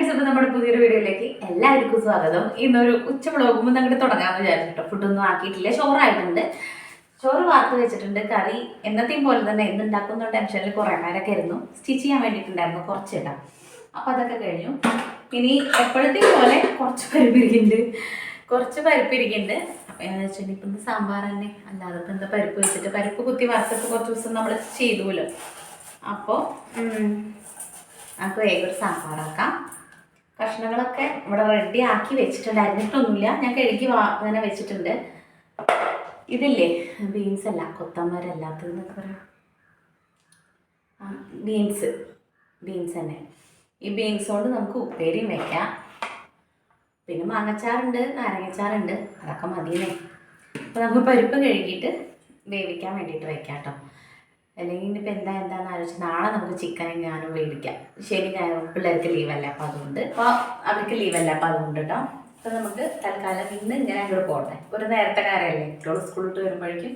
Guys, അപ്പോൾ നമ്മുടെ പുതിയൊരു വീഡിയോയിലേക്ക് എല്ലാവർക്കും സ്വാഗതം. ഇന്നൊരു ഉച്ച വ്ളോഗുമ്പോൾ അങ്ങോട്ട് തുടങ്ങാമെന്ന് വിചാരിച്ചിട്ടോ. ഫുഡൊന്നും ആക്കിയിട്ടില്ല, ചോറായിട്ടുണ്ട്, ചോറ് വാർത്ത് വെച്ചിട്ടുണ്ട്. കറി എന്നത്തെയും പോലെ തന്നെ എന്തുണ്ടാക്കുന്ന ടെൻഷനിൽ കുറേ നേരമൊക്കെ ആയിരുന്നു. സ്റ്റിച്ച് ചെയ്യാൻ വേണ്ടിയിട്ടുണ്ടായിരുന്നു കുറച്ചിടാം. അപ്പോൾ അതൊക്കെ കഴിഞ്ഞു. ഇനി എപ്പോഴത്തെയും പോലെ കുറച്ച് പരിപ്പിരിക്കുന്നുണ്ട്. അപ്പോൾ ഞാൻ വെച്ചാൽ ഇപ്പം ഇന്ന് സാമ്പാർ തന്നെ, അല്ലാതെ ഇപ്പം എന്താ പരിപ്പ് വെച്ചിട്ട് പരിപ്പ് കുത്തി വറുത്തിട്ട് കുറച്ച് ദിവസം നമ്മൾ ചെയ്തുല്ലോ. അപ്പോൾ നമുക്ക് വേഗം ഒരു സാമ്പാറാക്കാം. കഷ്ണങ്ങളൊക്കെ ഇവിടെ റെഡി ആക്കി വെച്ചിട്ടുണ്ട്, അരിഞ്ഞിട്ടൊന്നുമില്ല. ഞാൻ കഴുകി അങ്ങനെ വെച്ചിട്ടുണ്ട്. ഇതില്ലേ ബീൻസ് അല്ല, കൊത്തമ്പര അല്ലാത്തതെന്നൊക്കെ പറയാം, ബീൻസ് തന്നെ. ഈ ബീൻസ് കൊണ്ട് നമുക്ക് ഉപ്പേരിയും വെക്കാം. പിന്നെ മാങ്ങച്ചാറുണ്ട്, നാരങ്ങച്ചാറുണ്ട്, അതൊക്കെ മതിയേ. അപ്പോൾ നമുക്ക് പരിപ്പ് കഴുകിയിട്ട് വേവിക്കാൻ വേണ്ടിയിട്ട് വെക്കാം കേട്ടോ. അല്ലെങ്കിൽ ഇനിയിപ്പോൾ എന്താണെന്ന് ആലോചിച്ച് നാളെ നമുക്ക് ചിക്കൻ എങ്ങാനും മേടിക്കാം. ശരി, ഞാൻ പിള്ളേർക്ക് ലീവല്ല, അപ്പോൾ അതുകൊണ്ട് അവർക്ക് ലീവല്ല, അപ്പോൾ അതുകൊണ്ട് കേട്ടോ. അപ്പോൾ നമുക്ക് തൽക്കാലം ഇന്ന് ഇങ്ങനെ അങ്ങോട്ട് പോകട്ടെ. ഒരു നേരത്തെ കാര്യമല്ലേ, കുട്ടികൾ സ്കൂളിട്ട് വരുമ്പോഴേക്കും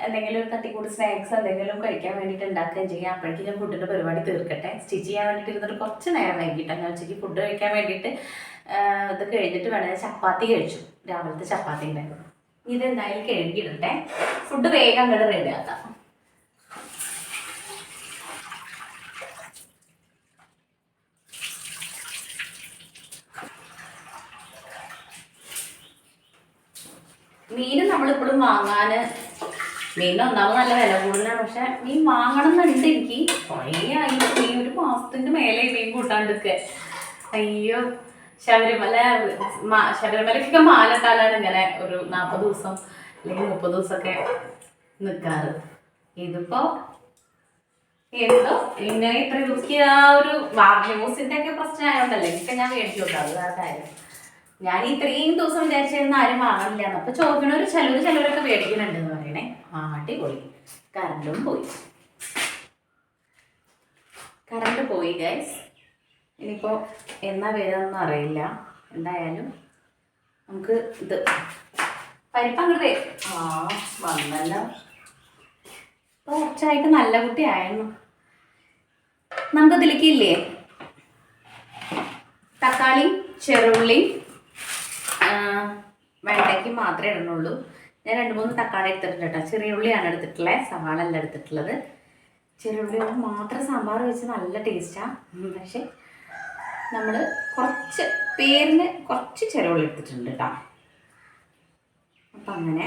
എന്തെങ്കിലും ഒരു തട്ടിക്കൂടി സ്നാക്സ് എന്തെങ്കിലും കഴിക്കാൻ വേണ്ടിയിട്ട് ഉണ്ടാക്കുകയും ചെയ്യാം. അപ്പോഴേക്കും ഞാൻ ഫുഡിൻ്റെ പരിപാടി തീർക്കട്ടെ. സ്റ്റിച്ച് ചെയ്യാൻ വേണ്ടിയിട്ട് ഇരുന്നിട്ട് കുറച്ച് നേരം വൈകിട്ടാണ്. ഞാൻ ഉച്ചയ്ക്ക് ഫുഡ് കഴിക്കാൻ വേണ്ടിയിട്ട് ഇത് കഴിഞ്ഞിട്ട് വേണമെങ്കിൽ ചപ്പാത്തി കഴിച്ചു. രാവിലത്തെ ചപ്പാത്തി ഉണ്ടായിരുന്നു. ഇതെന്തായാലും കഴുകിയിടട്ടെ. ഫുഡ് വേഗം അങ്ങോട്ട് റെഡി ആക്കാം. മീൻ നമ്മളിപ്പോഴും മീൻ ഒന്നാമത് നല്ല വില കൂടുതലാണ്. പക്ഷെ മീൻ വാങ്ങണം എന്നുണ്ട് എനിക്ക്. കുറേ ആയി മീൻ, ഒരു മാസത്തിൻ്റെ മേലെ മീൻ കൂട്ടാണ്ടിരിക്കുക. അയ്യോ, ശബരിമലയ്ക്കൊക്കെ മാല ഇട്ടാലാണ് ഇങ്ങനെ ഒരു 40 ദിവസം അല്ലെങ്കിൽ 30 ദിവസമൊക്കെ നിൽക്കാറ്. ഇതിപ്പോൾ എന്തോ ഇങ്ങനെ ഇത്ര ദിവസം ആ ഒരു ന്യൂസിൻ്റെ ഒക്കെ പ്രശ്നം ആയതുകൊണ്ടല്ലേ ഇപ്പം ഞാൻ മേടിച്ചു നോക്കാം. അത് ആ കാര്യം. ഞാൻ ഇത്രയും ദിവസം വിചാരിച്ചിരുന്ന ആരും വാങ്ങണില്ല. അപ്പോൾ ചോദിക്കണവർ ചിലവരൊക്കെ മേടിക്കുന്നുണ്ടെന്ന് പറയണേ. അടിപൊളി. കറണ്ട് പോയി ഗൈസ്. ഇനിയിപ്പോൾ എന്നാ വരുന്നൊന്നും അറിയില്ല. എന്തായാലും നമുക്ക് ഇത് പരിപ്പ് അങ്ങോട്ട് വന്നല്ലോ. ഇപ്പോൾ കുറച്ചായിട്ട് നല്ല കുട്ടി ആയിരുന്നു. നമുക്കിതിലേക്ക് ഇല്ലേ തക്കാളി, ചെറുള്ളി, വെണ്ടയ്ക്ക് മാത്രമേ ഇടണുള്ളൂ. ഞാൻ 2-3 തക്കാളി എടുത്തിട്ടുണ്ട് കേട്ടോ. ചെറിയ ഉള്ളിയാണ് എടുത്തിട്ടുള്ളത്, സവാള അല്ല എടുത്തിട്ടുള്ളത്. ചെറിയുള്ളി മാത്രം സാമ്പാർ വെച്ച് നല്ല ടേസ്റ്റാണ്. പക്ഷേ നമ്മൾ പേരിന് കുറച്ച് ചെറുള്ളി എടുത്തിട്ടുണ്ട് കേട്ടോ. അപ്പം അങ്ങനെ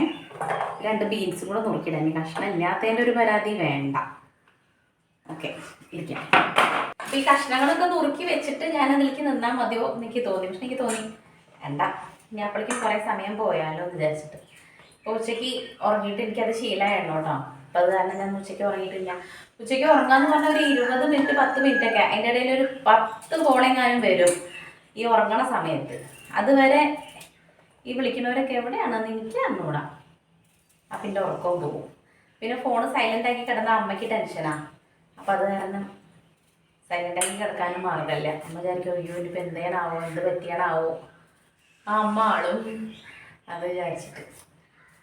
2 ബീൻസും കൂടെ നുറുക്കിയിടാം. ഇനി കഷ്ണം ഇല്ലാത്തതിൻ്റെ ഒരു പരാതി വേണ്ട. ഓക്കെ, ഇരിക്കാം. അപ്പം ഈ കഷ്ണങ്ങളൊക്കെ നുറുക്കി വെച്ചിട്ട് ഞാൻ അതിലേക്ക് നിന്നാൽ മതിയോ എനിക്ക് തോന്നി. പക്ഷെ എനിക്ക് തോന്നി വേണ്ട, ഇനി അപ്പോഴേക്കും കുറേ സമയം പോയാലോ എന്ന് വിചാരിച്ചിട്ട്. ഇപ്പോൾ ഉച്ചയ്ക്ക് ഉറങ്ങിയിട്ട് എനിക്കത് ശീലമായിരുന്നു കേട്ടോ. അപ്പോൾ അത് കാരണം ഞാൻ ഉച്ചയ്ക്ക് ഉറങ്ങിയിട്ടില്ല. ഉച്ചയ്ക്ക് ഉറങ്ങാന്ന് പറഞ്ഞാൽ ഒരു 20 മിനിറ്റ് 10 മിനിറ്റൊക്കെ, അതിൻ്റെ ഇടയിൽ ഒരു 10 കോളെങ്ങാനും വരും ഈ ഉറങ്ങണ സമയത്ത്. അതുവരെ ഈ വിളിക്കുന്നവരൊക്കെ എവിടെയാണെന്ന് എനിക്ക് അറിഞ്ഞൂടാ. അപ്പം എൻ്റെ ഉറക്കവും പോകും. പിന്നെ ഫോൺ സൈലൻ്റ് ആക്കി കിടന്ന അമ്മയ്ക്ക് ടെൻഷനാണ്. അപ്പോൾ അത് കാരണം സൈലൻ്റ് ആക്കി കിടക്കാനും മാർഗമല്ല. അമ്മ വിചാരിക്കും അയ്യോ ഇനിയിപ്പോൾ എന്തേനാവോ, എന്ത് പറ്റിയാണാവോ ആ അമ്മ ആളും, അത് വിചാരിച്ചിട്ട്.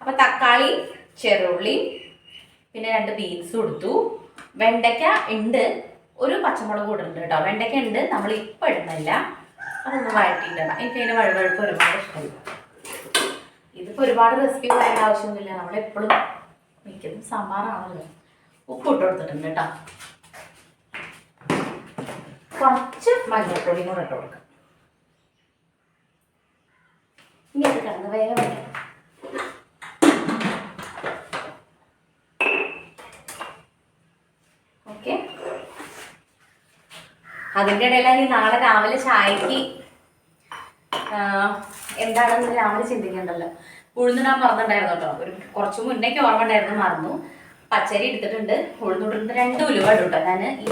അപ്പം തക്കാളി, ചെറുള്ളി, പിന്നെ 2 ബീൻസും എടുത്തു. വെണ്ടയ്ക്ക ഉണ്ട്, ഒരു പച്ചമുളക് കൂടെ ഉണ്ട് കേട്ടോ. വെണ്ടയ്ക്ക ഉണ്ട്, നമ്മൾ ഇപ്പം ഇടുന്നില്ല. അതൊന്ന് വഴറ്റിയിടണം. എനിക്ക് അതിൻ്റെ വഴുവഴുപ്പ് ഒരുപാട് ഇഷ്ടമില്ല. ഇതിപ്പോൾ ഒരുപാട് റെസിപ്പി പറയേണ്ട ആവശ്യമൊന്നുമില്ല. നമ്മളെപ്പോഴും മിക്കതും സാമ്പാറാണല്ലോ. ഉപ്പ് ഇട്ട് കൊടുത്തിട്ടുണ്ട് കേട്ടോ. കുറച്ച് മഞ്ഞൾപ്പൊടിയും കൂടെ ഇട്ട് കൊടുക്കാം. ഇനി അത് കിടന്ന് വേഗം വയ്ക്കാം. ഓക്കെ, അതിൻ്റെ ഇടയിലാണ് ഈ നാളെ രാവിലെ ചായക്ക് എന്താണെന്ന് രാവിലെ ചിന്തിക്കണ്ടല്ലോ. ഉഴുന്നിടാൻ മറന്നിട്ടുണ്ടായിരുന്നു കേട്ടോ. കുറച്ച് മുന്നേക്ക് ഓർമ്മ ഉണ്ടായിരുന്നു, മറന്നു. പച്ചരി എടുത്തിട്ടുണ്ട്, ഉഴുന്നിടുന്നത് 2 ഉലുവ ഇടും കേട്ടോ. ഞാൻ ഈ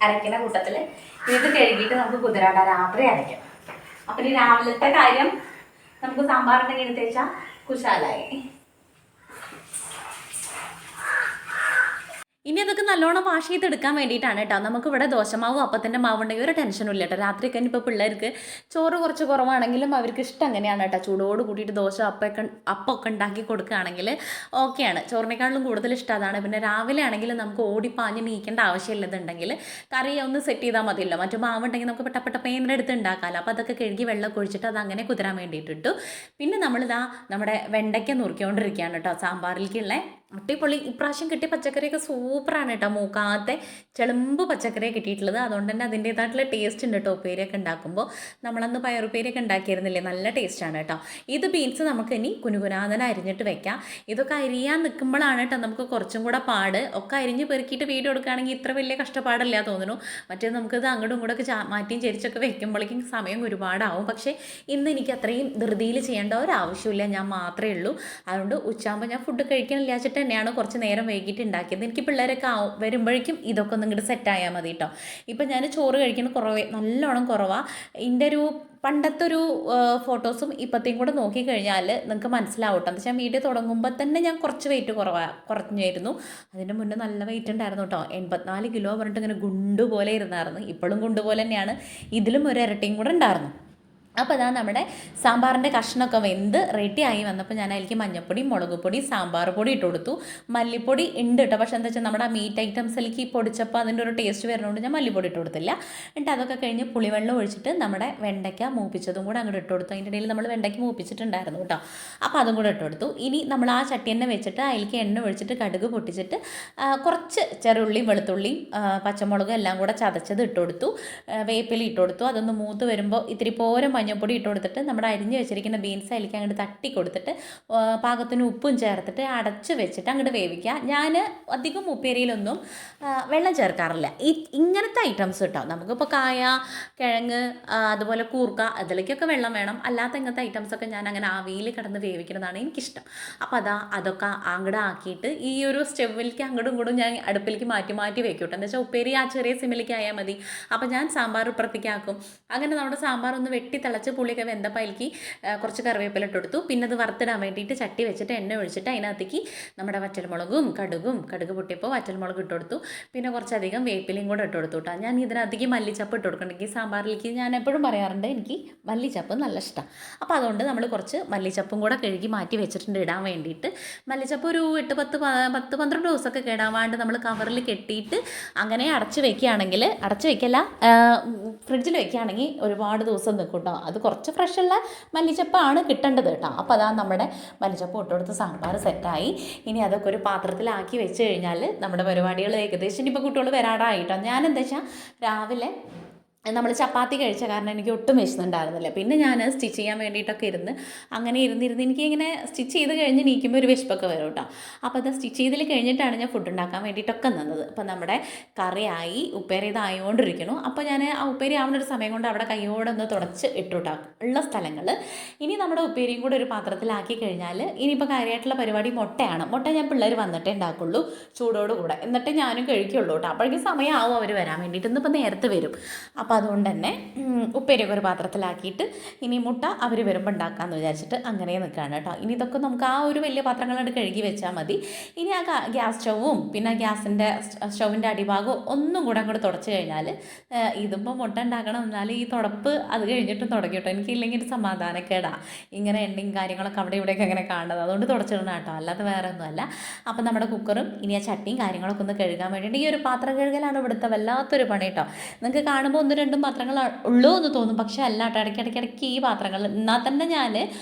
അരയ്ക്കുന്ന കൂട്ടത്തിൽ ഇത് കഴുകിയിട്ട് നമുക്ക് കുതിരാണ്ട രാത്രി അരയ്ക്കാം. അപ്പം ഈ രാവിലത്തെ കാര്യം നമുക്ക് സാമ്പാറിൻ്റെ എടുത്ത് വെച്ചാൽ കുശാലായി. ഇനി അതൊക്കെ നല്ലോണം വാഷ് ചെയ്തെടുക്കാൻ വേണ്ടിയിട്ടാണ് കേട്ടോ. നമുക്കിവിടെ ദോശമാവും അപ്പത്തിൻ്റെ മാവുണ്ടെങ്കിൽ ഒരു ടെൻഷനും ഇല്ല കേട്ടോ. രാത്രി കഴിഞ്ഞ് ഇപ്പോൾ പിള്ളേർക്ക് ചോറ് കുറച്ച് കുറവാണെങ്കിലും അവർക്ക് ഇഷ്ടം അങ്ങനെയാണ് കേട്ടോ. ചൂടോട് കൂട്ടിയിട്ട് ദോശ അപ്പമൊക്കെ ഉണ്ടാക്കി കൊടുക്കുകയാണെങ്കിൽ ഓക്കെയാണ്. ചോറിനേക്കാളും കൂടുതൽ ഇഷ്ടം അതാണ്. പിന്നെ രാവിലെ ആണെങ്കിൽ നമുക്ക് ഓടിപ്പാഞ്ഞ് നീക്കേണ്ട ആവശ്യമില്ലതുണ്ടെങ്കിൽ കറി ഒന്ന് സെറ്റ് ചെയ്താൽ മതിയല്ലോ. മറ്റു മാവുണ്ടെങ്കിൽ നമുക്ക് പെട്ടപ്പെട്ട എടുത്ത് ഉണ്ടാക്കാമല്ലോ. അപ്പോൾ അതൊക്കെ കഴുകി വെള്ളം ഒഴിച്ചിട്ട് അത് അങ്ങനെ കുതിരാൻ വേണ്ടിയിട്ടിട്ടു. പിന്നെ നമ്മളിതാ നമ്മുടെ വെണ്ടയ്ക്ക നുറുക്കിക്കൊണ്ടിരിക്കുകയാണ് കേട്ടോ സാമ്പാറിലേക്കുള്ള അടിപൊളി. ഇപ്രാവശ്യം കിട്ടിയ പച്ചക്കറിയൊക്കെ സൂപ്പറാണ് കേട്ടോ. മൂക്കാത്തെ ചെളുമ്പ് പച്ചക്കറിയാണ് കിട്ടിയിട്ടുള്ളത്. അതുകൊണ്ട് തന്നെ അതിൻ്റേതായിട്ടുള്ള ടേസ്റ്റ് ഉണ്ട് കേട്ടോ. ഉപ്പേരിയൊക്കെ ഉണ്ടാക്കുമ്പോൾ നമ്മളന്ന് പയറുപ്പേരിയൊക്കെ ഉണ്ടാക്കിയിരുന്നില്ലേ, നല്ല ടേസ്റ്റാണ് കേട്ടോ. ഇത് ബീൻസ് നമുക്ക് ഇനി കുനുകുനാതന അരിഞ്ഞിട്ട് വെക്കാം. ഇതൊക്കെ അരിയാൻ നിൽക്കുമ്പോഴാണ് കേട്ടോ നമുക്ക് കുറച്ചും കൂടെ പാട്. ഒക്കെ അരിഞ്ഞ് പെറുക്കിയിട്ട് വീഡിയോ എടുക്കുകയാണെങ്കിൽ ഇത്ര വലിയ കഷ്ടപ്പാടില്ല തോന്നുന്നു. മറ്റേ നമുക്കിത് അങ്ങോട്ടും ഇങ്ങോട്ടൊക്കെ മാറ്റിയും ചരിച്ചൊക്കെ വെക്കുമ്പോഴേക്കും സമയം ഒരുപാടാവും. പക്ഷേ ഇന്ന് എനിക്ക് അത്രയും ധൃതിയിൽ ചെയ്യേണ്ട ഒരാവശ്യമില്ല, ഞാൻ മാത്രമേ ഉള്ളൂ. അതുകൊണ്ട് ഉച്ചയാകുമ്പോൾ ഞാൻ ഫുഡ് കഴിക്കണില്ല വെച്ചിട്ട് തന്നെയാണ് കുറച്ച് നേരം വൈകിട്ട് ഉണ്ടാക്കിയത്. എനിക്ക് പിള്ളേരൊക്കെ വരുമ്പോഴേക്കും ഇതൊക്കെ ഒന്ന് ഇങ്ങോട്ട് സെറ്റായാൽ മതി കേട്ടോ. ഇപ്പം ഞാൻ ചോറ് കഴിക്കുന്നത് നല്ലോണം കുറവാണ്. ഇതിൻ്റെ ഒരു പണ്ടത്തെ ഒരു ഫോട്ടോസും ഇപ്പോഴത്തെയും കൂടെ നോക്കിക്കഴിഞ്ഞാൽ നിങ്ങൾക്ക് മനസ്സിലാവും കേട്ടോ. എന്താ വെച്ചാൽ വീഡിയോ തുടങ്ങുമ്പോൾ തന്നെ ഞാൻ കുറച്ച് വെയിറ്റ് കുറഞ്ഞായിരുന്നു. അതിൻ്റെ മുന്നേ നല്ല വെയിറ്റ് ഉണ്ടായിരുന്നു കേട്ടോ. 84 കിലോ പറഞ്ഞിട്ട് ഇങ്ങനെ ഗുണ്ട് പോലെ ഇരുന്നായിരുന്നു. ഇപ്പോഴും ഗുണ്ട് പോലെ തന്നെയാണ്. ഇതിലും ഒരു ഇരട്ടിയും കൂടെ ഉണ്ടായിരുന്നു. അപ്പോൾ അതാ നമ്മുടെ സാമ്പാറിൻ്റെ കഷ്ണമൊക്കെ വെന്ത് റെഡിയായി വന്നപ്പോൾ ഞാൻ അതിലേക്ക് മഞ്ഞൾപ്പൊടി, മുളക് പൊടി, സാമ്പാർ പൊടി ഇട്ട് കൊടുത്തു. മല്ലിപ്പൊടി ഉണ്ട് കേട്ടോ. പക്ഷേ എന്താ വെച്ചാൽ നമ്മുടെ ആ മീറ്റ് ഐറ്റംസിലേക്ക് പൊടിച്ചപ്പോൾ അതിൻ്റെ ഒരു ടേസ്റ്റ് വരുന്നതുകൊണ്ട് ഞാൻ മല്ലിപ്പൊടി ഇട്ട് കൊടുത്തില്ല. എന്നിട്ട് അതൊക്കെ കഴിഞ്ഞ് പുളിവെള്ളം ഒഴിച്ചിട്ട് നമ്മുടെ വെണ്ടയ്ക്ക മൂപ്പിച്ചതും കൂടെ അങ്ങോട്ട് ഇട്ട് കൊടുത്തു. അതിൻ്റെ ഇടയിൽ നമ്മൾ വെണ്ടയ്ക്ക് മൂപ്പിച്ചിട്ടുണ്ടായിരുന്നു കേട്ടോ. അപ്പോൾ അതും കൂടെ ഇട്ട് കൊടുത്തു. ഇനി നമ്മൾ ആ ചട്ടി തന്നെ വെച്ചിട്ട് അതിലേക്ക് എണ്ണ ഒഴിച്ചിട്ട് കടുക് പൊട്ടിച്ചിട്ട് കുറച്ച് ചെറുള്ളിയും വെളുത്തുള്ളിയും പച്ചമുളകും എല്ലാം കൂടെ ചതച്ചത് ഇട്ട് കൊടുത്തു. വേപ്പില ഇട്ട് കൊടുത്തു. അതൊന്ന് മൂത്ത് വരുമ്പോൾ ഇത്തിരി പോരം മഞ്ഞൾപ്പൊടി ഇട്ട് കൊടുത്തിട്ട് നമ്മുടെ അരിഞ്ഞ് വെച്ചിരിക്കുന്ന ബീൻസ് അതിലേക്ക് അങ്ങോട്ട് തട്ടി കൊടുത്തിട്ട് പാകത്തിന് ഉപ്പും ചേർത്തിട്ട് അടച്ച് വെച്ചിട്ട് അങ്ങോട്ട് വേവിക്കുക. ഞാൻ അധികം ഉപ്പേരിയിലൊന്നും വെള്ളം ചേർക്കാറില്ല. ഇങ്ങനത്തെ ഐറ്റംസ് കേട്ടോ. നമുക്കിപ്പോൾ കായ, കിഴങ്ങ്, അതുപോലെ കൂർക്ക അതിലേക്കൊക്കെ വെള്ളം വേണം. അല്ലാത്ത ഇങ്ങനത്തെ ഐറ്റംസൊക്കെ ഞാൻ അങ്ങനെ ആവിയിൽ കിടന്ന് വേവിക്കുന്നതാണ് എനിക്കിഷ്ടം. അപ്പോൾ അതൊക്കെ അങ്ങോട്ട് ആക്കിയിട്ട് ഈ ഒരു സ്റ്റെവിലേക്ക് അങ്ങോട്ടും ഇങ്ങോട്ടും ഞാൻ അടുപ്പിലേക്ക് മാറ്റി മാറ്റി വെക്കും കേട്ടോ. എന്താ വെച്ചാൽ ഉപ്പേരി ആ ചെറിയ സിമ്മിലേക്ക് ആയാൽ മതി. അപ്പോൾ ഞാൻ സാമ്പാർ ഇപ്പുറത്തേക്ക് ആക്കും. അങ്ങനെ നമ്മുടെ സാമ്പാർ ഒന്ന് വെട്ടി തിളച്ച് പുളിയൊക്കെ വെന്തപ്പോൾ അതിലേക്ക് കുറച്ച് കറിവേപ്പില ഇട്ട് കൊടുത്തു. പിന്നെ അത് വറുത്തിടാൻ വേണ്ടിയിട്ട് ചട്ടി വെച്ചിട്ട് എണ്ണ ഒഴിച്ചിട്ട് അതിനകത്തേക്ക് നമ്മുടെ വറ്റൽമുളകും കടുക് പൊട്ടിയപ്പോൾ വറ്റൽമുളക് ഇട്ട് കൊടുത്തു. പിന്നെ കുറച്ചധികം വേപ്പിലയും കൂടെ ഇട്ട് കൊടുത്തു കേട്ടോ. ഞാൻ ഇതിനകത്തേക്ക് മല്ലിച്ചപ്പ് ഇട്ട് കൊടുക്കണമെങ്കിൽ സാമ്പാറിലേക്ക് ഞാൻ എപ്പോഴും പറയാറുണ്ട് എനിക്ക് മല്ലിച്ചപ്പ് നല്ല ഇഷ്ടമാണ്. അപ്പോൾ അതുകൊണ്ട് നമ്മൾ കുറച്ച് മല്ലിച്ചപ്പും കൂടെ കഴുകി മാറ്റി വെച്ചിട്ടുണ്ട് ഇടാൻ വേണ്ടിയിട്ട്. മല്ലിച്ചപ്പ് ഒരു 8-10-12 ദിവസമൊക്കെ കേടാവാണ്ട് നമ്മൾ കവറിൽ കെട്ടിയിട്ട് അങ്ങനെ അടച്ച് വെക്കുകയല്ല ഫ്രിഡ്ജിൽ വെക്കുകയാണെങ്കിൽ ഒരുപാട് ദിവസം നിൽക്കും കേട്ടോ. അത് കുറച്ച് ഫ്രഷുള്ള മല്ലിച്ചപ്പാണ് കിട്ടേണ്ടത് കേട്ടോ. അപ്പോൾ അതാ നമ്മുടെ മല്ലിച്ചപ്പ് ഇട്ടുകൊടുത്ത് സാമ്പാർ സെറ്റായി. ഇനി അതൊക്കെ ഒരു പാത്രത്തിലാക്കി വെച്ച് കഴിഞ്ഞാൽ നമ്മുടെ പരിപാടികൾ ഏകദേശം ഇനിയിപ്പോൾ കുട്ടികൾ വരാടായിട്ടോ. ഞാൻ എന്താ വെച്ചാൽ രാവിലെ നമ്മൾ ചപ്പാത്തി കഴിച്ച കാരണം എനിക്ക് ഒട്ടും വിശന്നുണ്ടായിരുന്നില്ല. പിന്നെ ഞാൻ സ്റ്റിച്ച് ചെയ്യാൻ വേണ്ടിയിട്ടൊക്കെ അങ്ങനെ ഇരുന്ന് എനിക്കിങ്ങനെ സ്റ്റിച്ച് ചെയ്ത് കഴിഞ്ഞ് നീക്കുമ്പോൾ ഒരു വിശപ്പൊക്കെ വരും കേട്ടോ. അപ്പോൾ അത് സ്റ്റിച്ച് ചെയ്തിൽ കഴിഞ്ഞിട്ടാണ് ഞാൻ ഫുഡ് ഉണ്ടാക്കാൻ വേണ്ടിയിട്ടൊക്കെ നിന്നത്. അപ്പോൾ നമ്മുടെ കറിയായി, ഉപ്പേരി ഇതായോണ്ടിരിക്കണു. അപ്പോൾ ഞാൻ ആ ഉപ്പേരി ആവുന്നൊരു സമയം കൊണ്ട് അവിടെ കൈയോടൊന്ന് തുടച്ച് ഇട്ടുട്ടാ ഉള്ള സ്ഥലങ്ങൾ. ഇനി നമ്മുടെ ഉപ്പേരിയും കൂടെ ഒരു പാത്രത്തിലാക്കി കഴിഞ്ഞാൽ ഇനിയിപ്പോൾ കാര്യമായിട്ടുള്ള പരിപാടി മുട്ടയാണ്. മുട്ട ഞാൻ പിള്ളേർ വന്നിട്ടേ ഉണ്ടാക്കുള്ളൂ ചൂടോടുകൂടെ. എന്നിട്ട് ഞാനും കഴിക്കുള്ളൂ കേട്ടോ. അപ്പോഴേക്കും സമയമാവും അവർ വരാൻ വേണ്ടിയിട്ട്. ഇന്നിപ്പോൾ നേരത്തെ വരും. അപ്പോൾ അതുകൊണ്ട് തന്നെ ഉപ്പേരിയൊക്കെ ഒരു പാത്രത്തിലാക്കിയിട്ട് ഇനി മുട്ട അവർ വരുമ്പോൾ ഉണ്ടാക്കാമെന്ന് വിചാരിച്ചിട്ട് അങ്ങനെ നിൽക്കുകയാണ് കേട്ടോ. ഇനി ഇതൊക്കെ നമുക്ക് ആ ഒരു വലിയ പാത്രങ്ങളായിട്ട് കഴുകി വെച്ചാൽ മതി. ഇനി ആ ഗ്യാസ് സ്റ്റൗവും പിന്നെ സ്റ്റൗവിൻ്റെ അടിഭാഗവും ഒന്നും കൂടെ അങ്ങോട്ട് തുടച്ച് കഴിഞ്ഞാൽ ഇതിപ്പോൾ മുട്ട ഉണ്ടാക്കണം. എന്നാൽ ഈ തുടപ്പ് അത് കഴിഞ്ഞിട്ടും തുടങ്ങി കേട്ടോ. എനിക്കില്ലെങ്കിൽ ഒരു സമാധാനക്കേടാണ് ഇങ്ങനെ എണ്ണയും കാര്യങ്ങളൊക്കെ അവിടെ ഇവിടെയൊക്കെ അങ്ങനെ കാണുന്നത്. അതുകൊണ്ട് തുടച്ചിടണം കേട്ടോ, അല്ലാതെ വേറെ ഒന്നുമല്ല. അപ്പം നമ്മുടെ കുക്കറും ഇനി ആ ചട്ടിയും കാര്യങ്ങളൊക്കെ ഒന്ന് കഴുകാൻ വേണ്ടിയിട്ട് ഈ ഒരു പാത്രം കഴുകലാണ് ഇവിടുത്തെ വല്ലാത്തൊരു പണി കേട്ടോ. നിങ്ങൾക്ക് കാണുമ്പോൾ 1-2 പാത്രങ്ങൾ ഉള്ളൂ എന്ന് തോന്നും, പക്ഷേ അല്ല കേട്ടോ. ഇടയ്ക്കിടയ്ക്ക് ഈ പാത്രങ്ങൾ എന്നാൽ തന്നെ ഞാൻ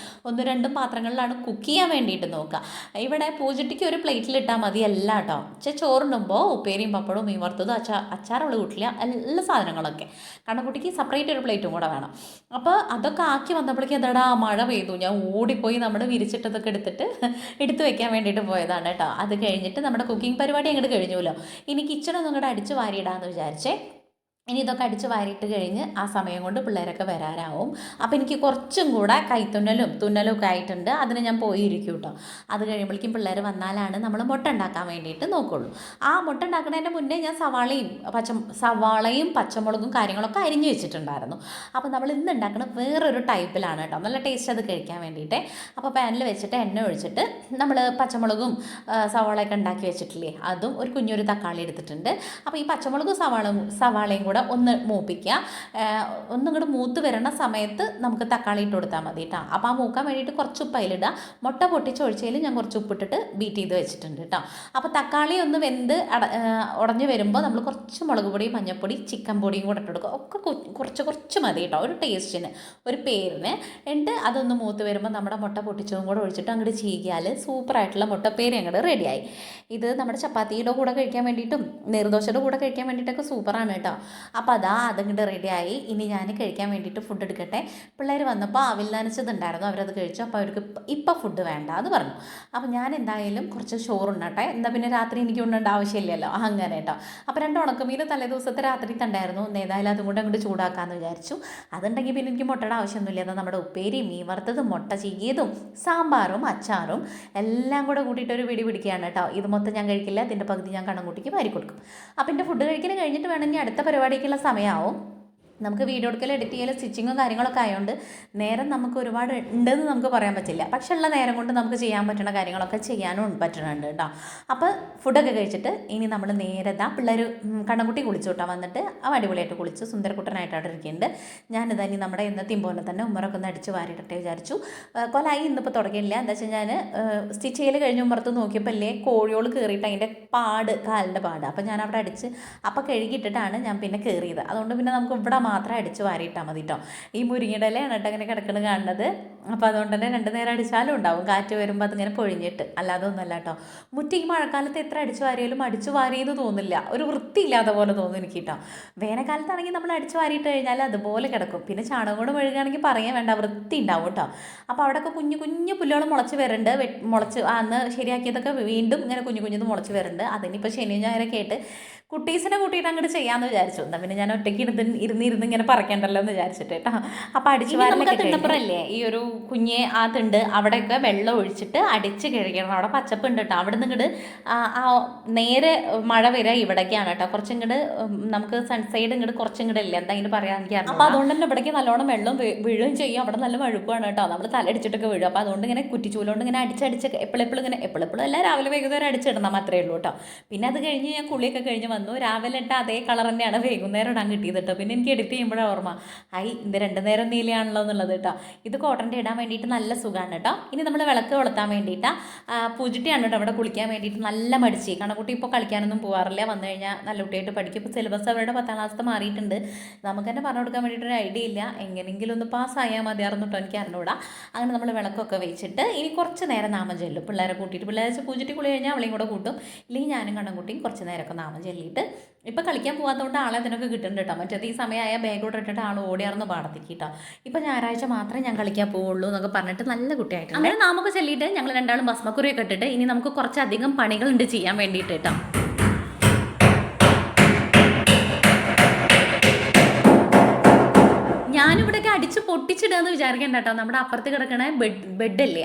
1-2 പാത്രങ്ങളിലാണ് കുക്ക് ചെയ്യാൻ വേണ്ടിയിട്ട് നോക്കുക. ഇവിടെ പൂജട്ടിക്ക് ഒരു പ്ലേറ്റിലിട്ടാൽ മതി അല്ല കേട്ടോ. പക്ഷേ ചോറുണ്ടുമ്പോൾ ഉപ്പേരിയും പപ്പടവും മീൻ വറുത്തതും അച്ചാറുള്ള വീട്ടില്ല എല്ലാ സാധനങ്ങളൊക്കെ. കണ്ണക്കുട്ടിക്ക് സെപ്പറേറ്റ് ഒരു പ്ലേറ്റും കൂടെ വേണം. അപ്പോൾ അതൊക്കെ ആക്കി വന്നപ്പോഴേക്കും എന്താടാ മഴ പെയ്തു. ഞാൻ ഓടിപ്പോയി നമ്മുടെ വിരിച്ചിട്ടതൊക്കെ എടുത്ത് വെക്കാൻ വേണ്ടിയിട്ട് പോയതാണ് കേട്ടോ. അത് കഴിഞ്ഞിട്ട് നമ്മുടെ കുക്കിംഗ് പരിപാടി അങ്ങോട്ട് കഴിഞ്ഞുല്ലോ. ഇനി കിച്ചണൊന്നും അങ്ങോട്ട് അടിച്ച് വാരിയിടാമെന്ന് വിചാരിച്ചേ. ഇനി ഇതൊക്കെ അടിച്ച് വാരിയിട്ട് കഴിഞ്ഞ് ആ സമയം കൊണ്ട് പിള്ളേരൊക്കെ വരാനാവും. അപ്പോൾ എനിക്ക് കുറച്ചും കൂടെ തുന്നലും ഒക്കെ ആയിട്ടുണ്ട്. അതിന് ഞാൻ പോയിരിക്കും കേട്ടോ. അത് കഴിയുമ്പോഴേക്കും പിള്ളേർ വന്നാലാണ് നമ്മൾ മുട്ട ഉണ്ടാക്കാൻ വേണ്ടിയിട്ട് നോക്കുള്ളൂ. ആ മുട്ട ഉണ്ടാക്കുന്നതിൻ്റെ മുന്നേ ഞാൻ സവാളയും പച്ചമുളകും കാര്യങ്ങളൊക്കെ അരിഞ്ഞ് വെച്ചിട്ടുണ്ടായിരുന്നു. അപ്പോൾ നമ്മൾ ഇന്ന് ഉണ്ടാക്കുന്നത് വേറൊരു ടൈപ്പിലാണ് കേട്ടോ. നല്ല ടേസ്റ്റ് അത് കഴിക്കാൻ വേണ്ടിയിട്ട്. അപ്പോൾ പാനിൽ വെച്ചിട്ട് എണ്ണ ഒഴിച്ചിട്ട് നമ്മൾ പച്ചമുളകും സവാളയൊക്കെ ഉണ്ടാക്കി വെച്ചിട്ടില്ലേ, അതും ഒരു കുഞ്ഞൊരു തക്കാളി എടുത്തിട്ടുണ്ട്. അപ്പോൾ ഈ പച്ചമുളകും സവാളയും കൂടെ ഒന്ന് മൂപ്പിക്കുക. ഒന്നിങ്ങോട്ട് മൂത്ത് വരുന്ന സമയത്ത് നമുക്ക് തക്കാളി ഇട്ട് കൊടുത്താൽ മതി കേട്ടോ. അപ്പോൾ ആ മൂക്കാൻ വേണ്ടിയിട്ട് കുറച്ച് ഉപ്പ് അതിലിടുക. മുട്ട പൊട്ടിച്ചൊഴിച്ചതിൽ ഞാൻ കുറച്ച് ഉപ്പിട്ടിട്ട് ബീറ്റ് ചെയ്ത് വെച്ചിട്ടുണ്ട് കേട്ടോ. അപ്പോൾ തക്കാളി ഒന്ന് വെന്ത് ഉടഞ്ഞ് വരുമ്പോൾ നമ്മൾ കുറച്ച് മുളക് പൊടി, മഞ്ഞൾപ്പൊടി, ചിക്കൻ പൊടിയും കൂടെ ഇട്ട് കൊടുക്കുക. ഒക്കെ കുറച്ച് മതി കേട്ടോ, ഒരു ടേസ്റ്റിന്, ഒരു പേരിന്. എന്നിട്ട് അതൊന്ന് മൂത്ത് വരുമ്പോൾ നമ്മുടെ മുട്ട പൊട്ടിച്ചതും കൂടെ ഒഴിച്ചിട്ട് അങ്ങോട്ട് ചീകിയാൽ സൂപ്പറായിട്ടുള്ള മുട്ടപ്പേരി അങ്ങോട്ട് റെഡിയായി. ഇത് നമ്മുടെ ചപ്പാത്തിയുടെ കൂടെ കഴിക്കാൻ വേണ്ടിയിട്ടും നീർദോശയുടെ കൂടെ കഴിക്കാൻ വേണ്ടിയിട്ടൊക്കെ സൂപ്പറാണ് കേട്ടോ. അപ്പോൾ അതങ്ങോട്ട് റെഡിയായി. ഇനി ഞാൻ കഴിക്കാൻ വേണ്ടിയിട്ട് ഫുഡ് എടുക്കട്ടെ. പിള്ളേർ വന്നപ്പോൾ അവിൽ നനച്ചതുണ്ടായിരുന്നു, അവരത് കഴിച്ചു. അപ്പോൾ അവർക്ക് ഇപ്പം ഫുഡ് വേണ്ട എന്ന് പറഞ്ഞു. അപ്പോൾ ഞാൻ എന്തായാലും കുറച്ച് ചോറുണ്ടട്ടെ, എന്താ പിന്നെ രാത്രി എനിക്ക് ഉണ്ണേണ്ട ആവശ്യമില്ലല്ലോ, അങ്ങനെ കേട്ടോ. അപ്പോൾ 2 ഉണക്കമീൻ തലേദിവസത്തെ രാത്രി തണ്ടായിരുന്നു. ഏതായാലും അതും കൂടെ അങ്ങോട്ട് ചൂടാക്കാമെന്ന് വിചാരിച്ചു. അതുണ്ടെങ്കിൽ പിന്നെ എനിക്ക് മുട്ടയുടെ ആവശ്യമൊന്നുമില്ല. അത് നമ്മുടെ ഉപ്പേരി, മീൻ വറുത്തതും മുട്ട ചീകിയതും സാമ്പാറും അച്ചാറും എല്ലാം കൂടെ കൂട്ടിയിട്ടൊരു പിടി പിടിക്കുകയാണ് കേട്ടോ. ഇത് മൊത്തം ഞാൻ കഴിക്കില്ല, ഇതിൻ്റെ പകുതി ഞാൻ കണ്ണൻകുട്ടിക്ക് വാരി കൊടുക്കും. അപ്പം എൻ്റെ ഫുഡ് കഴിക്കൽ കഴിഞ്ഞിട്ട് വേണമെങ്കിൽ അടുത്ത പരിപാടിക്കുള്ള സമയമാവും. നമുക്ക് വീഡിയോ എടുക്കൽ, എഡിറ്റ് ചെയ്യൽ, സ്റ്റിച്ചിങ്ങും കാര്യങ്ങളൊക്കെ ആയതുകൊണ്ട് നേരം നമുക്ക് ഒരുപാട് ഉണ്ടെന്ന് നമുക്ക് പറയാൻ പറ്റില്ല. പക്ഷെ ഉള്ള നേരം കൊണ്ട് നമുക്ക് ചെയ്യാൻ പറ്റുന്ന കാര്യങ്ങളൊക്കെ ചെയ്യാനും പറ്റുന്നുണ്ട് കേട്ടോ. അപ്പോൾ ഫുഡൊക്കെ കഴിച്ചിട്ട് ഇനി നമ്മൾ നേരെ പിള്ളേർ കണ്ണൻകുട്ടി കുളിച്ചു കേട്ടോ. വന്നിട്ട് അടിപൊളിയായിട്ട് കുളിച്ച് സുന്ദരക്കുട്ടനായിട്ട് അവിടെ ഇരിക്കുന്നുണ്ട്. ഞാനിതാ ഇനി നമ്മുടെ ഇന്നത്തെയും പോലെ തന്നെ ഉമ്മറൊക്കെ ഒന്ന് അടിച്ച് വാരിയിട്ടെ വിചാരിച്ചു. കൊലായി ഇന്നിപ്പോൾ തുടങ്ങിയില്ല. എന്താ വെച്ചാൽ ഞാൻ സ്റ്റിച്ച് ചെയ്യൽ കഴിഞ്ഞ് ഉമ്മറത്ത് നോക്കിയപ്പോൾ അല്ലേ കോഴിയോൾ കയറിയിട്ട് അതിൻ്റെ കാലിൻ്റെ പാട്. അപ്പോൾ ഞാൻ അവിടെ അടിച്ച് അപ്പോൾ കഴുകിയിട്ടിട്ടാണ് ഞാൻ പിന്നെ കയറിയത്. അതുകൊണ്ട് പിന്നെ നമുക്ക് ഇവിടെ മാത്രം അടിച്ച് വാരിയിട്ടാൽ മതി കേട്ടോ. ഈ മുരിങ്ങയുടെ ഇലയാണ് കേട്ടോ അങ്ങനെ കിടക്കുന്നത് കാണുന്നത്. അപ്പോൾ അതുകൊണ്ട് തന്നെ 2 നേരം അടിച്ചാലും ഉണ്ടാവും. കാറ്റ് വരുമ്പോൾ അതിങ്ങനെ പൊഴിഞ്ഞിട്ട്, അല്ലാതെ ഒന്നുമല്ല കേട്ടോ. ഈ മഴക്കാലത്ത് എത്ര അടിച്ചു വാരിയാലും അടിച്ചു വാരിയെന്ന് തോന്നില്ല, ഒരു വൃത്തിയില്ലാത്ത പോലെ തോന്നും എനിക്ക് കേട്ടോ. വേനൽക്കാലത്താണെങ്കിൽ നമ്മൾ അടിച്ചു വാരിയിട്ട് കഴിഞ്ഞാൽ അതുപോലെ കിടക്കും. പിന്നെ ചാണകം കൂടെ മെഴുകുകയാണെങ്കിൽ പറയാൻ വേണ്ട, വൃത്തി ഉണ്ടാവും കേട്ടോ. അപ്പോൾ അവിടെയൊക്കെ കുഞ്ഞു പുല്ലുകൾ മുളച്ച് വരുന്നുണ്ട്. അന്ന് ശരിയാക്കിയതൊക്കെ വീണ്ടും ഇങ്ങനെ കുഞ്ഞത് മുളച്ച് വരുന്നുണ്ട്. അതിനിപ്പോൾ ശനി ഞായറൊക്കെ ആയിട്ട് കുട്ടീസിനെ കൂട്ടിയിട്ട് അങ്ങോട്ട് ചെയ്യാമെന്ന് വിചാരിച്ചു. എന്താ പിന്നെ ഞാൻ ഒറ്റയ്ക്ക് ഇരുന്ന് ഇങ്ങനെ പറയണ്ടല്ലോ എന്ന് വിചാരിച്ചിട്ട് കേട്ടോ. അപ്പോൾ അടിച്ചു വാരലൊക്കെ തിണ്ടപ്പുറല്ലേ ഈ ഒരു കുഞ്ഞെ ആ തിണ്ട് അവിടെയൊക്കെ വെള്ളം ഒഴിച്ചിട്ട് അടിച്ച് കഴുകണം. അവിടെ പച്ചപ്പുണ്ട് കേട്ടോ. അവിടെ നിന്ന് ഇങ്ങോട്ട് നേരെ മഴ വരിക ഇവിടേക്കാണ് കേട്ടോ. കുറച്ചിങ്ങോട്ട് നമുക്ക് സൺസൈഡ് ഇങ്ങോട്ട് കുറച്ചിങ്ങോട്ട് ഇല്ല, എന്തായാലും പറയാൻ എനിക്കറിയാം. അപ്പോൾ അതുകൊണ്ട് തന്നെ ഇവിടേക്ക് നല്ലോണം വെള്ളം വീഴുകയും ചെയ്യും. അവിടെ നല്ല മഴുപ്പാണ് കേട്ടോ. നമ്മൾ തലടിച്ചിട്ടൊക്കെ വീഴും. അപ്പോൾ അതുകൊണ്ട് ഇങ്ങനെ കുറ്റിച്ചൂലുകൊണ്ട് ഇങ്ങനെ അടിച്ചടിച്ച് എപ്പോഴെപ്പോഴും എല്ലാം രാവിലെ വൈകുന്നേരം അടിച്ചിടണം, മാത്രമേ ഉള്ളൂ കേട്ടോ. പിന്നെ അത് കഴിഞ്ഞ് ഞാൻ കുളിയൊക്കെ കഴിഞ്ഞ് വന്നു. രാവിലെ ഇട്ട അതേ കളർ തന്നെയാണ് വൈകുന്നേരം ഇടാൻ കിട്ടിയത് കേട്ടോ. പിന്നെ എനിക്ക് എഡിറ്റ് ചെയ്യുമ്പോഴാണ് ഓർമ്മ ഇത് 2 നേരം നീലയാണല്ലോ എന്നുള്ളത് കേട്ടോ. ഇത് കോട്ടൻ്റെ ഇടാൻ വേണ്ടിയിട്ട് നല്ല സുഖമാണ് കേട്ടോ. ഇനി നമ്മൾ വിളക്ക് കൊളുത്താൻ വേണ്ടിയിട്ട് പൂജിട്ടിയാണ് കേട്ടോ അവിടെ കുളിക്കാൻ വേണ്ടിയിട്ട് നല്ല മടിച്ച്. കണക്കുട്ടി ഇപ്പോൾ കളിക്കാനൊന്നും പോകാറില്ല. വന്നു കഴിഞ്ഞാൽ നല്ല കുട്ടിയായിട്ട് പഠിക്കും. ഇപ്പോൾ സിലബസ് അവരുടെ 10ാം ക്ലാസ്സിൽ മാറിയിട്ടുണ്ട്. നമുക്ക് തന്നെ പറഞ്ഞു കൊടുക്കാൻ വേണ്ടിയിട്ടൊരു ഐഡിയ ഇല്ല. എങ്ങനെയെങ്കിലും ഒന്ന് പാസ്സായാൽ മതിയായിരുന്നു കേട്ടോ, എനിക്ക് അറിഞ്ഞൂടാ. അങ്ങനെ നമ്മൾ വിളക്കൊക്കെ വെച്ചിട്ട് ഇനി കുറച്ച് നേരം നാമം ചെല്ലും. പിള്ളേരെ കൂട്ടിയിട്ട് പിള്ളേരെ പൂജിട്ടി കുളി കഴിഞ്ഞാൽ അവളെയും കൂടെ കൂട്ടും. ഇല്ലെങ്കിൽ ഞാനും കണ്ണൻകുട്ടിയും കുറച്ച് നേരമൊക്കെ നാമം ചെല്ലിയിട്ട് ഇപ്പം കളിക്കാൻ പോകാത്തതുകൊണ്ട് ആളെ അതിനൊക്കെ കിട്ടുന്നുണ്ട് കേട്ടോ. മറ്റേത് ഈ സമയമായ ബാഗോട്ട് ഇട്ടിട്ട് ആൾ ഓടിയാർന്ന് പാടത്തേക്ക് കേട്ടോ. ഇപ്പം ഞായറാഴ്ച മാത്രമേ ഞാൻ കളിക്കാൻ പോവുള്ളൂ എന്നൊക്കെ പറഞ്ഞിട്ട് നല്ല കുട്ടിയായിട്ടുണ്ട്. അങ്ങനെ നാമൊക്കെ ചെല്ലിയിട്ട് ഞങ്ങൾ രണ്ടാളും ഭസ്മക്കുറിയൊക്കെ ഇട്ടിട്ട് ഇനി നമുക്ക് കുറച്ചധികം പണികളുണ്ട് ചെയ്യാൻ വേണ്ടിയിട്ട് കേട്ടോ. ഞാനിവിടെയൊക്കെ അടിച്ച് പൊട്ടിച്ചിടുകയെന്ന് വിചാരിക്കേണ്ട കേട്ടോ. നമ്മുടെ അപ്പുറത്ത് കിടക്കണ ബെഡല്ലേ,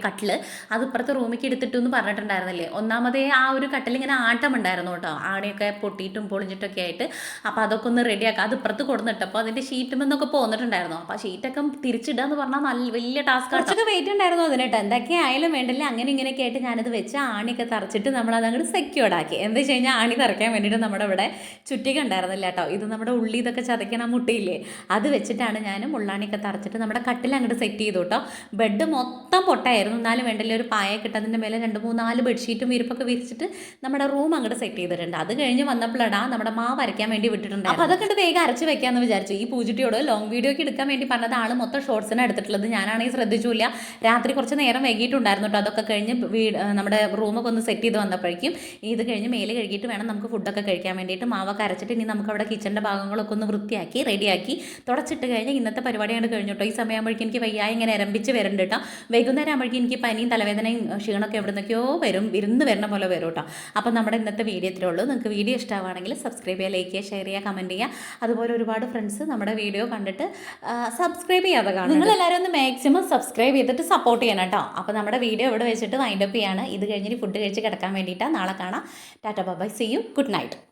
കട്ടില് അത് ഇപ്പുറത്തെ റൂമിലേക്ക് എടുത്തിട്ടു എന്ന് പറഞ്ഞിട്ടുണ്ടായിരുന്നില്ലേ. ഒന്നാമതേ ആ ഒരു കട്ടിലിങ്ങനെ ആട്ടം ഉണ്ടായിരുന്നു കേട്ടോ. ആടെയൊക്കെ പൊട്ടിയിട്ടും പൊളിഞ്ഞിട്ടൊക്കെ ആയിട്ട്. അപ്പോൾ അതൊക്കെ ഒന്ന് റെഡിയാക്കാം. അത് ഇപ്പുറത്ത് കൊടുത്തിട്ടപ്പോൾ അതിൻ്റെ ഷീറ്റുമെന്നൊക്കെ പോന്നിട്ടുണ്ടായിരുന്നു. അപ്പോൾ ആ ഷീറ്റൊക്കെ തിരിച്ചിടുക എന്ന് പറഞ്ഞാൽ നല്ല വലിയ ടാസ്ക്. കുറച്ചൊക്കെ വെയിറ്റ് ഉണ്ടായിരുന്നു അതിനിട്ട്. എന്തൊക്കെ ആയാലും വേണ്ടില്ല, അങ്ങനെ ഇങ്ങനെയൊക്കെ ആയിട്ട് ഞാനത് വെച്ച് ആണിയൊക്കെ തറച്ചിട്ട് നമ്മളത് അങ്ങോട്ട് സെക്യൂർഡാക്കി. എന്താ വെച്ച് കഴിഞ്ഞാൽ ആണി തറയ്ക്കാൻ വേണ്ടിയിട്ട് നമ്മുടെ ഇവിടെ ചുറ്റിക ഉണ്ടായിരുന്നില്ല കേട്ടോ. ഇത് നമ്മുടെ ഉള്ളി ഇതൊക്കെ ചതയ്ക്കണ മുട്ടയില്ലേ, അത് വെച്ചിട്ടാണ് ഞാൻ മുള്ളാണിയൊക്കെ തറച്ചിട്ട് നമ്മുടെ കട്ടിൽ അങ്ങോട്ട് സെറ്റ് ചെയ്തു കേട്ടോ. ബെഡ് മൊത്തം പൊട്ടായിരുന്നു. എന്നാലും വേണ്ടില്ല, ഒരു പായ കിട്ടതിൻ്റെ മേലെ 2-3-4 ബെഡ്ഷീറ്റും വിരിപ്പൊക്കെ വിരിച്ചിട്ട് നമ്മുടെ റൂം അങ്ങോട്ട് സെറ്റ് ചെയ്തിട്ടുണ്ട്. അത് കഴിഞ്ഞ് വന്നപ്പോഴാണ് നമ്മുടെ മാവ് അരയ്ക്കാൻ വേണ്ടി വിട്ടിട്ടുണ്ട്. അപ്പോൾ അതൊക്കെ ഇട്ട് വേഗം അരച്ച് വെക്കാമെന്ന് വിചാരിച്ചു. ഈ പൂജിട്ടിയോട് ലോങ് വീഡിയോക്ക് എടുക്കാൻ വേണ്ടി പറഞ്ഞത് ആൾ മൊത്തം ഷോർട്സിനെ എടുത്തിട്ടുള്ളത്. ഞാനാണെങ്കിൽ ശ്രദ്ധിച്ചില്ല. രാത്രി കുറച്ച് നേരം വൈകിട്ടുണ്ടായിരുന്നു കേട്ടോ. അതൊക്കെ കഴിഞ്ഞ് നമ്മുടെ റൂമൊക്കെ ഒന്ന് സെറ്റ് ചെയ്ത് വന്നപ്പോഴേക്കും ഇത് കഴിഞ്ഞ് മേലെ കഴുകിയിട്ട് വേണം നമുക്ക് ഫുഡൊക്കെ കഴിക്കാൻ വേണ്ടിയിട്ട്. മാവൊക്കെ അരച്ചിട്ട് ഇനി നമുക്ക് അവിടെ കിച്ചണിൻ്റെ ഭാഗങ്ങളൊക്കെ ഒന്ന് വൃത്തിയാക്കി റെഡിയാക്കി തുടച്ചിട്ട് കഴിഞ്ഞാൽ ഇന്നത്തെ പരിപാടിയാണ് കഴിഞ്ഞു കേട്ടോ. ഈ സമയമാകുമ്പോഴേക്കും എനിക്ക് വയ്യായി ഇങ്ങനെ ഇരമ്പിച്ച് വരുന്നുണ്ട് കേട്ടോ. വൈകുന്നേരം ആകുമ്പോഴേക്കും എനിക്ക് പനിയും തലവേദനയും ക്ഷീണമൊക്കെ എവിടെ നിന്നൊക്കെയോ വിരുന്ന് വരുന്ന പോലെ വരും കേട്ടോ. അപ്പോൾ നമ്മുടെ ഇന്നത്തെ വീഡിയോ ഇത്രേ ഉള്ളൂ. നിങ്ങൾക്ക് വീഡിയോ ഇഷ്ടമാണെങ്കിൽ സബ്സ്ക്രൈബ് ചെയ്യുക, ലൈക്ക് ചെയ്യുക, ഷെയർ ചെയ്യുക, കമൻറ്റ് ചെയ്യുക. അതുപോലെ ഒരുപാട് ഫ്രണ്ട്സ് നമ്മുടെ വീഡിയോ കണ്ടിട്ട് സബ്സ്ക്രൈബ് ചെയ്യാതെ കാണും. നിങ്ങളെല്ലാവരും ഒന്ന് മാക്സിമം സബ്സ്ക്രൈബ് ചെയ്തിട്ട് സപ്പോർട്ട് ചെയ്യണം കേട്ടോ. അപ്പോൾ നമ്മുടെ വീഡിയോ ഇവിടെ വെച്ചിട്ട് വൈൻഡപ്പ് ചെയ്യാണ്. ഇത് കഴിഞ്ഞിട്ട് ഫുഡ് കഴിച്ച് കിടക്കാൻ വേണ്ടിയിട്ടാണ്. നാളെ കാണാം. Tata bye, see you, good night.